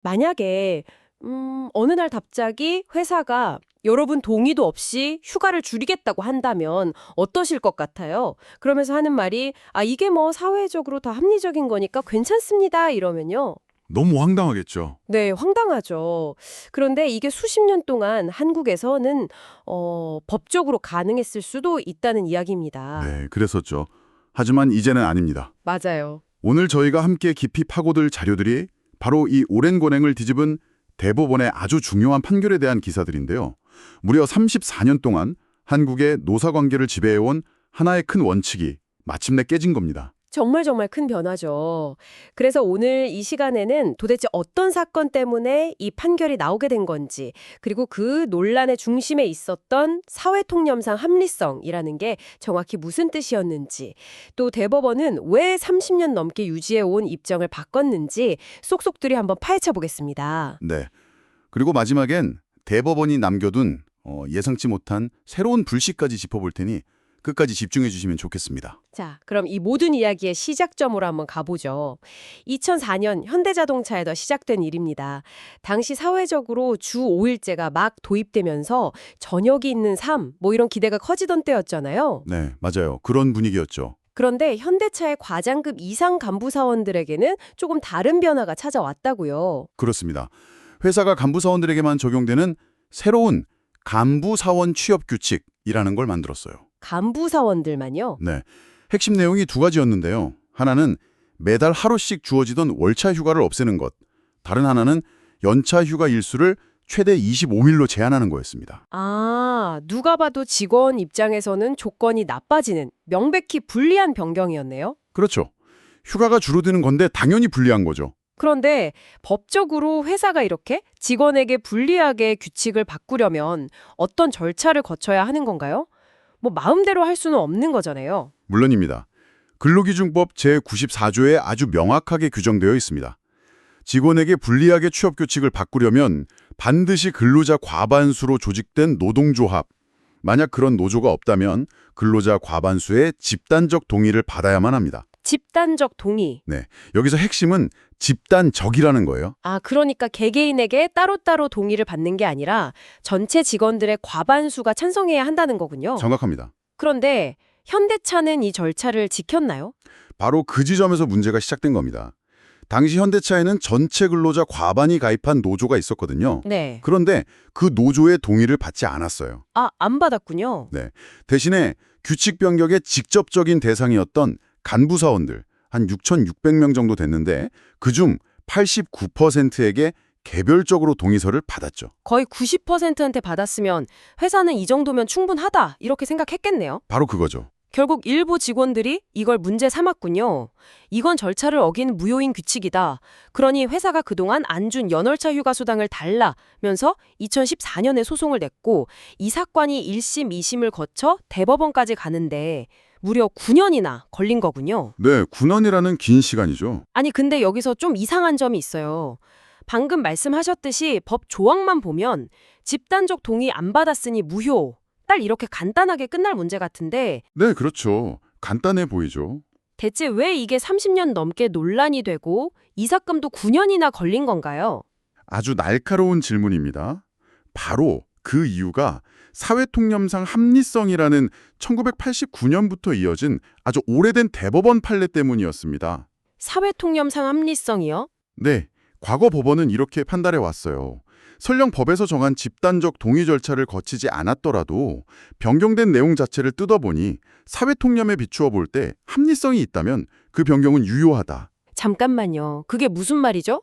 만약에 어느 날 갑자기 회사가 여러분 동의도 없이 휴가를 줄이겠다고 한다면 어떠실 것 같아요? 그러면서 하는 말이 이게 뭐 사회적으로 다 합리적인 거니까 괜찮습니다. 이러면요. 너무 황당하겠죠. 네, 황당하죠. 그런데 이게 수십 년 동안 한국에서는 법적으로 가능했을 수도 있다는 이야기입니다. 네, 그랬었죠. 하지만 이제는 아닙니다. 맞아요. 오늘 저희가 함께 깊이 파고들 자료들이 바로 이 오랜 권행을 뒤집은 대법원의 아주 중요한 판결에 대한 기사들인데요. 무려 34년 동안 한국의 노사관계를 지배해온 하나의 큰 원칙이 마침내 깨진 겁니다. 정말 정말 큰 변화죠. 그래서 오늘 이 시간에는 도대체 어떤 사건 때문에 이 판결이 나오게 된 건지, 그리고 그 논란의 중심에 있었던 사회통념상 합리성이라는 게 정확히 무슨 뜻이었는지, 또 대법원은 왜 30년 넘게 유지해온 입장을 바꿨는지 쏙쏙들이 한번 파헤쳐 보겠습니다. 네. 그리고 마지막엔 대법원이 남겨둔 예상치 못한 새로운 불씨까지 짚어볼 테니 끝까지 집중해 주시면 좋겠습니다. 자, 그럼 이 모든 이야기의 시작점으로 한번 가보죠. 2004년 현대자동차에서 시작된 일입니다. 당시 사회적으로 주 5일제가 막 도입되면서 저녁이 있는 삶, 뭐 이런 기대가 커지던 때였잖아요. 네, 맞아요. 그런 분위기였죠. 그런데 현대차의 과장급 이상 간부 사원들에게는 조금 다른 변화가 찾아왔다고요. 그렇습니다. 회사가 간부 사원들에게만 적용되는 새로운 간부 사원 취업 규칙이라는 걸 만들었어요. 간부 사원들만요? 네. 핵심 내용이 두 가지였는데요. 하나는 매달 하루씩 주어지던 월차 휴가를 없애는 것. 다른 하나는 연차 휴가 일수를 최대 25일로 제한하는 거였습니다. 누가 봐도 직원 입장에서는 조건이 나빠지는 명백히 불리한 변경이었네요. 그렇죠. 휴가가 줄어드는 건데 당연히 불리한 거죠. 그런데 법적으로 회사가 이렇게 직원에게 불리하게 규칙을 바꾸려면 어떤 절차를 거쳐야 하는 건가요? 뭐 마음대로 할 수는 없는 거잖아요. 물론입니다. 근로기준법 제94조에 아주 명확하게 규정되어 있습니다. 직원에게 불리하게 취업 규칙을 바꾸려면 반드시 근로자 과반수로 조직된 노동조합, 만약 그런 노조가 없다면 근로자 과반수의 집단적 동의를 받아야만 합니다. 집단적 동의. 네, 여기서 핵심은 집단적이라는 거예요. 그러니까 개개인에게 따로따로 동의를 받는 게 아니라 전체 직원들의 과반수가 찬성해야 한다는 거군요. 정확합니다. 그런데 현대차는 이 절차를 지켰나요? 바로 그 지점에서 문제가 시작된 겁니다. 당시 현대차에는 전체 근로자 과반이 가입한 노조가 있었거든요. 네. 그런데 그 노조의 동의를 받지 않았어요. 안 받았군요. 네. 대신에 규칙 변경의 직접적인 대상이었던 간부사원들 한 6,600명 정도 됐는데 그중 89%에게 개별적으로 동의서를 받았죠. 거의 90%한테 받았으면 회사는 이 정도면 충분하다 이렇게 생각했겠네요. 바로 그거죠. 결국 일부 직원들이 이걸 문제 삼았군요. 이건 절차를 어긴 무효인 규칙이다. 그러니 회사가 그동안 안 준 연월차 휴가 수당을 달라면서 2014년에 소송을 냈고 이 사건이 1심, 2심을 거쳐 대법원까지 가는데 무려 9년이나 걸린 거군요. 네, 9년이라는 긴 시간이죠. 아니 근데 여기서 좀 이상한 점이 있어요. 방금 말씀하셨듯이 법 조항만 보면 집단적 동의 안 받았으니 무효. 딱 이렇게 간단하게 끝날 문제 같은데 네, 그렇죠. 간단해 보이죠. 대체 왜 이게 30년 넘게 논란이 되고 이사건도 9년이나 걸린 건가요? 아주 날카로운 질문입니다. 바로 그 이유가 사회통념상 합리성이라는 1989년부터 이어진 아주 오래된 대법원 판례 때문이었습니다. 사회통념상 합리성이요? 네, 과거 법원은 이렇게 판단해 왔어요. 설령 법에서 정한 집단적 동의 절차를 거치지 않았더라도 변경된 내용 자체를 뜯어보니 사회통념에 비추어 볼 때 합리성이 있다면 그 변경은 유효하다. 잠깐만요. 그게 무슨 말이죠?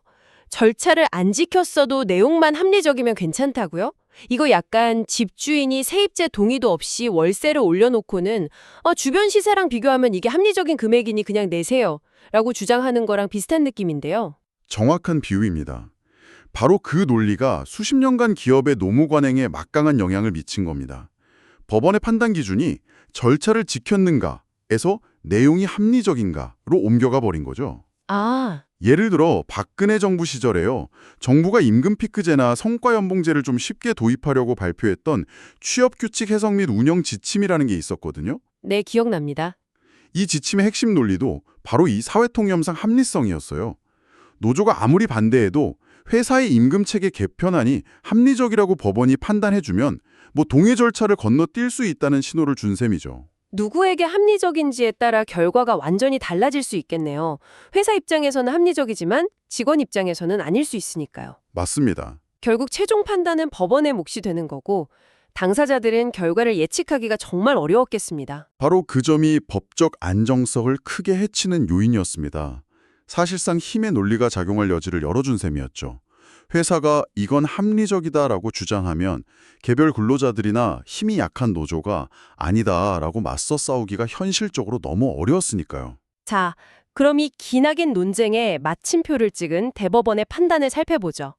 절차를 안 지켰어도 내용만 합리적이면 괜찮다고요? 이거 약간 집주인이 세입자 동의도 없이 월세를 올려놓고는 주변 시세랑 비교하면 이게 합리적인 금액이니 그냥 내세요 라고 주장하는 거랑 비슷한 느낌인데요. 정확한 비유입니다. 바로 그 논리가 수십 년간 기업의 노무 관행에 막강한 영향을 미친 겁니다. 법원의 판단 기준이 절차를 지켰는가에서 내용이 합리적인가로 옮겨가 버린 거죠. 예를 들어 박근혜 정부 시절에요. 정부가 임금 피크제나 성과연봉제를 좀 쉽게 도입하려고 발표했던 취업규칙 해석 및 운영 지침이라는 게 있었거든요. 네, 기억납니다. 이 지침의 핵심 논리도 바로 이 사회통념상 합리성이었어요. 노조가 아무리 반대해도 회사의 임금체계 개편안이 합리적이라고 법원이 판단해주면 동의 절차를 건너뛸 수 있다는 신호를 준 셈이죠. 누구에게 합리적인지에 따라 결과가 완전히 달라질 수 있겠네요. 회사 입장에서는 합리적이지만 직원 입장에서는 아닐 수 있으니까요. 맞습니다. 결국 최종 판단은 법원의 몫이 되는 거고 당사자들은 결과를 예측하기가 정말 어려웠겠습니다. 바로 그 점이 법적 안정성을 크게 해치는 요인이었습니다. 사실상 힘의 논리가 작용할 여지를 열어준 셈이었죠. 회사가 이건 합리적이다라고 주장하면 개별 근로자들이나 힘이 약한 노조가 아니다라고 맞서 싸우기가 현실적으로 너무 어려웠으니까요. 자, 그럼 이 기나긴 논쟁에 마침표를 찍은 대법원의 판단을 살펴보죠.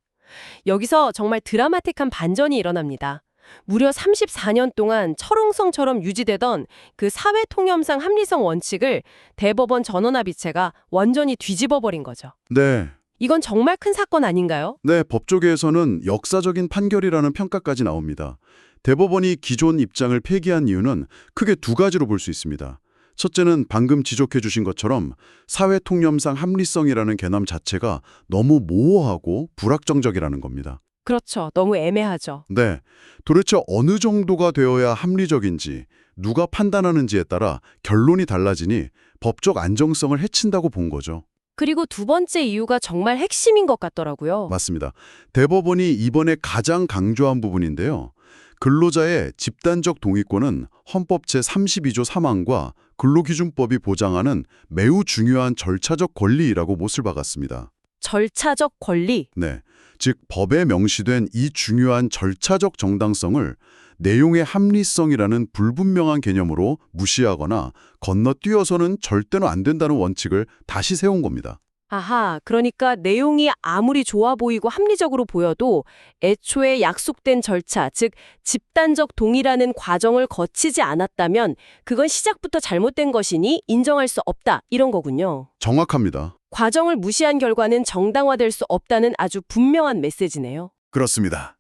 여기서 정말 드라마틱한 반전이 일어납니다. 무려 34년 동안 철옹성처럼 유지되던 그 사회통념상 합리성 원칙을 대법원 전원합의체가 완전히 뒤집어버린 거죠. 네. 이건 정말 큰 사건 아닌가요? 네, 법조계에서는 역사적인 판결이라는 평가까지 나옵니다. 대법원이 기존 입장을 폐기한 이유는 크게 두 가지로 볼 수 있습니다. 첫째는 방금 지적해 주신 것처럼 사회통념상 합리성이라는 개념 자체가 너무 모호하고 불확정적이라는 겁니다. 그렇죠. 너무 애매하죠. 네, 도대체 어느 정도가 되어야 합리적인지 누가 판단하는지에 따라 결론이 달라지니 법적 안정성을 해친다고 본 거죠. 그리고 두 번째 이유가 정말 핵심인 것 같더라고요. 맞습니다. 대법원이 이번에 가장 강조한 부분인데요. 근로자의 집단적 동의권은 헌법 제32조 3항과 근로기준법이 보장하는 매우 중요한 절차적 권리라고 못을 박았습니다. 절차적 권리. 네, 즉 법에 명시된 이 중요한 절차적 정당성을 내용의 합리성이라는 불분명한 개념으로 무시하거나 건너뛰어서는 절대로 안 된다는 원칙을 다시 세운 겁니다. 아하, 그러니까 내용이 아무리 좋아 보이고 합리적으로 보여도 애초에 약속된 절차, 즉 집단적 동의라는 과정을 거치지 않았다면 그건 시작부터 잘못된 것이니 인정할 수 없다, 이런 거군요. 정확합니다. 과정을 무시한 결과는 정당화될 수 없다는 아주 분명한 메시지네요. 그렇습니다.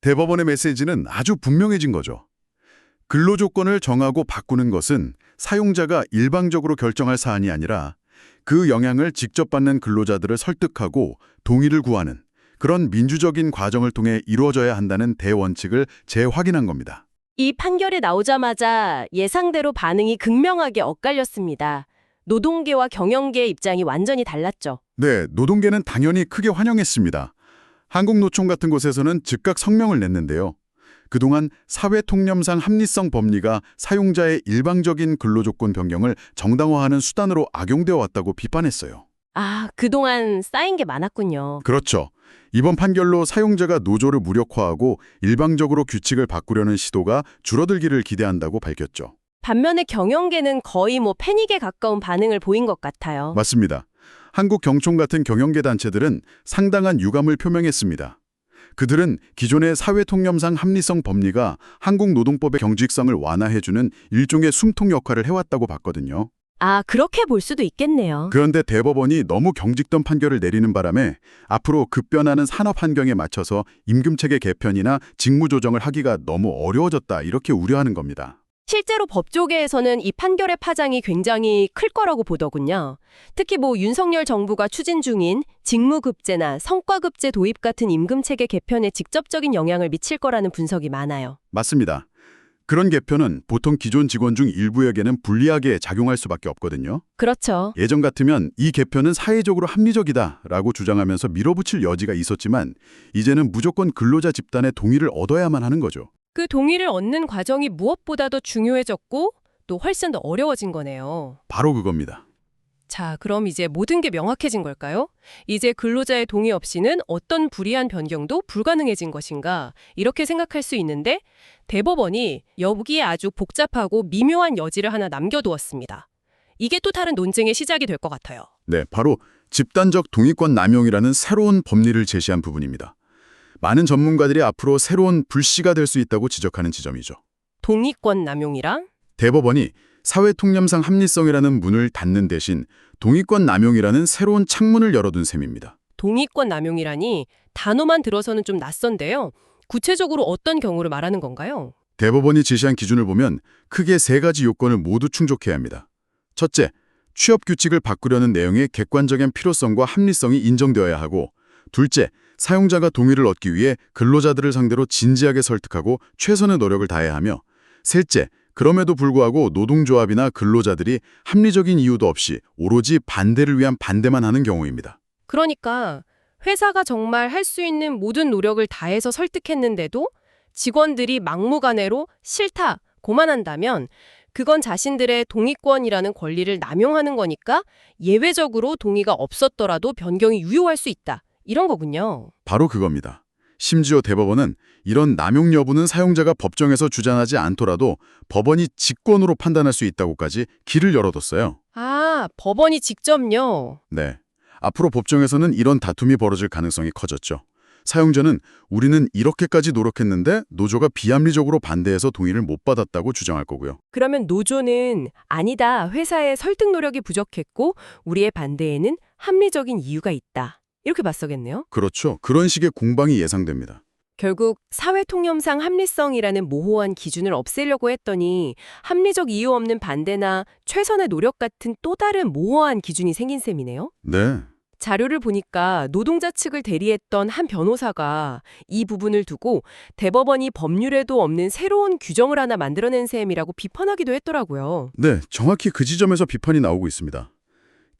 대법원의 메시지는 아주 분명해진 거죠. 근로조건을 정하고 바꾸는 것은 사용자가 일방적으로 결정할 사안이 아니라 그 영향을 직접 받는 근로자들을 설득하고 동의를 구하는 그런 민주적인 과정을 통해 이루어져야 한다는 대원칙을 재확인한 겁니다. 이 판결이 나오자마자 예상대로 반응이 극명하게 엇갈렸습니다. 노동계와 경영계의 입장이 완전히 달랐죠. 네, 노동계는 당연히 크게 환영했습니다. 한국노총 같은 곳에서는 즉각 성명을 냈는데요. 그동안 사회통념상 합리성 법리가 사용자의 일방적인 근로조건 변경을 정당화하는 수단으로 악용되어 왔다고 비판했어요. 아, 그동안 쌓인 게 많았군요. 그렇죠. 이번 판결로 사용자가 노조를 무력화하고 일방적으로 규칙을 바꾸려는 시도가 줄어들기를 기대한다고 밝혔죠. 반면에 경영계는 거의 패닉에 가까운 반응을 보인 것 같아요. 맞습니다. 한국경총 같은 경영계 단체들은 상당한 유감을 표명했습니다. 그들은 기존의 사회통념상 합리성 법리가 한국 노동법의 경직성을 완화해주는 일종의 숨통 역할을 해왔다고 봤거든요. 아, 그렇게 볼 수도 있겠네요. 그런데 대법원이 너무 경직된 판결을 내리는 바람에 앞으로 급변하는 산업 환경에 맞춰서 임금체계 개편이나 직무 조정을 하기가 너무 어려워졌다 이렇게 우려하는 겁니다. 실제로 법조계에서는 이 판결의 파장이 굉장히 클 거라고 보더군요. 특히 윤석열 정부가 추진 중인 직무급제나 성과급제 도입 같은 임금체계 개편에 직접적인 영향을 미칠 거라는 분석이 많아요. 맞습니다. 그런 개편은 보통 기존 직원 중 일부에게는 불리하게 작용할 수밖에 없거든요. 그렇죠. 예전 같으면 이 개편은 사회적으로 합리적이다라고 주장하면서 밀어붙일 여지가 있었지만 이제는 무조건 근로자 집단의 동의를 얻어야만 하는 거죠. 그 동의를 얻는 과정이 무엇보다도 중요해졌고 또 훨씬 더 어려워진 거네요. 바로 그겁니다. 자, 그럼 이제 모든 게 명확해진 걸까요? 이제 근로자의 동의 없이는 어떤 불이한 변경도 불가능해진 것인가? 이렇게 생각할 수 있는데 대법원이 여기에 아주 복잡하고 미묘한 여지를 하나 남겨두었습니다. 이게 또 다른 논쟁의 시작이 될 것 같아요. 네, 바로 집단적 동의권 남용이라는 새로운 법리를 제시한 부분입니다. 많은 전문가들이 앞으로 새로운 불씨가 될 수 있다고 지적하는 지점이죠. 동의권 남용이랑? 대법원이 사회통념상 합리성이라는 문을 닫는 대신 동의권 남용이라는 새로운 창문을 열어둔 셈입니다. 동의권 남용이라니 단어만 들어서는 좀 낯선데요. 구체적으로 어떤 경우를 말하는 건가요? 대법원이 제시한 기준을 보면 크게 세 가지 요건을 모두 충족해야 합니다. 첫째, 취업 규칙을 바꾸려는 내용의 객관적인 필요성과 합리성이 인정되어야 하고 둘째, 사용자가 동의를 얻기 위해 근로자들을 상대로 진지하게 설득하고 최선의 노력을 다해야 하며, 셋째, 그럼에도 불구하고 노동조합이나 근로자들이 합리적인 이유도 없이 오로지 반대를 위한 반대만 하는 경우입니다. 그러니까 회사가 정말 할 수 있는 모든 노력을 다해서 설득했는데도 직원들이 막무가내로 싫다, 고만한다면 그건 자신들의 동의권이라는 권리를 남용하는 거니까 예외적으로 동의가 없었더라도 변경이 유효할 수 있다. 이런 거군요. 바로 그겁니다. 심지어 대법원은 이런 남용 여부는 사용자가 법정에서 주장하지 않더라도 법원이 직권으로 판단할 수 있다고까지 길을 열어뒀어요. 아, 법원이 직접요? 네. 앞으로 법정에서는 이런 다툼이 벌어질 가능성이 커졌죠. 사용자는 우리는 이렇게까지 노력했는데 노조가 비합리적으로 반대해서 동의를 못 받았다고 주장할 거고요. 그러면 노조는 아니다, 회사의 설득 노력이 부족했고 우리의 반대에는 합리적인 이유가 있다. 이렇게 맞서겠네요. 그렇죠. 그런 식의 공방이 예상됩니다. 결국 사회통념상 합리성이라는 모호한 기준을 없애려고 했더니 합리적 이유 없는 반대나 최선의 노력 같은 또 다른 모호한 기준이 생긴 셈이네요. 네. 자료를 보니까 노동자 측을 대리했던 한 변호사가 이 부분을 두고 대법원이 법률에도 없는 새로운 규정을 하나 만들어낸 셈이라고 비판하기도 했더라고요. 네, 정확히 그 지점에서 비판이 나오고 있습니다.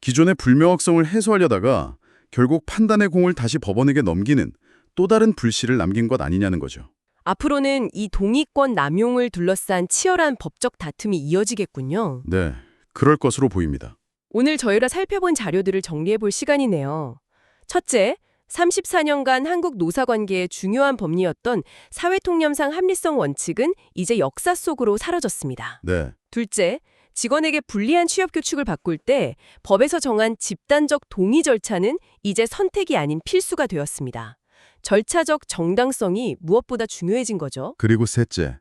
기존의 불명확성을 해소하려다가 결국 판단의 공을 다시 법원에게 넘기는 또 다른 불씨를 남긴 것 아니냐는 거죠. 앞으로는 이 동의권 남용을 둘러싼 치열한 법적 다툼이 이어지겠군요. 네, 그럴 것으로 보입니다. 오늘 저희가 살펴본 자료들을 정리해 볼 시간이네요. 첫째, 34년간 한국 노사관계의 중요한 법리였던 사회통념상 합리성 원칙은 이제 역사 속으로 사라졌습니다. 네, 둘째, 직원에게 불리한 취업 규칙을 바꿀 때 법에서 정한 집단적 동의 절차는 이제 선택이 아닌 필수가 되었습니다. 절차적 정당성이 무엇보다 중요해진 거죠. 그리고 셋째.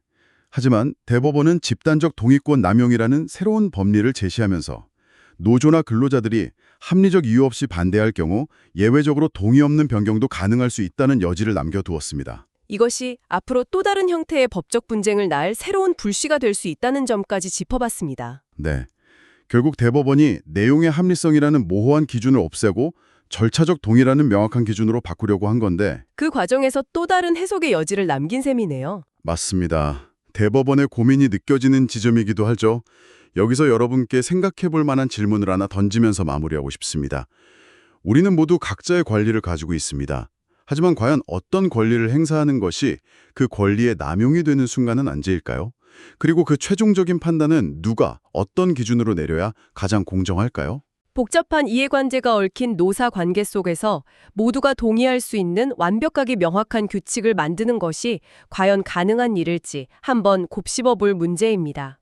하지만 대법원은 집단적 동의권 남용이라는 새로운 법리를 제시하면서 노조나 근로자들이 합리적 이유 없이 반대할 경우 예외적으로 동의 없는 변경도 가능할 수 있다는 여지를 남겨두었습니다. 이것이 앞으로 또 다른 형태의 법적 분쟁을 낳을 새로운 불씨가 될 수 있다는 점까지 짚어봤습니다. 네. 결국 대법원이 내용의 합리성이라는 모호한 기준을 없애고 절차적 동의라는 명확한 기준으로 바꾸려고 한 건데 그 과정에서 또 다른 해석의 여지를 남긴 셈이네요. 맞습니다. 대법원의 고민이 느껴지는 지점이기도 하죠. 여기서 여러분께 생각해 볼 만한 질문을 하나 던지면서 마무리하고 싶습니다. 우리는 모두 각자의 권리를 가지고 있습니다. 하지만 과연 어떤 권리를 행사하는 것이 그 권리의 남용이 되는 순간은 언제일까요? 그리고 그 최종적인 판단은 누가 어떤 기준으로 내려야 가장 공정할까요? 복잡한 이해관계가 얽힌 노사 관계 속에서 모두가 동의할 수 있는 완벽하게 명확한 규칙을 만드는 것이 과연 가능한 일일지 한번 곱씹어 볼 문제입니다.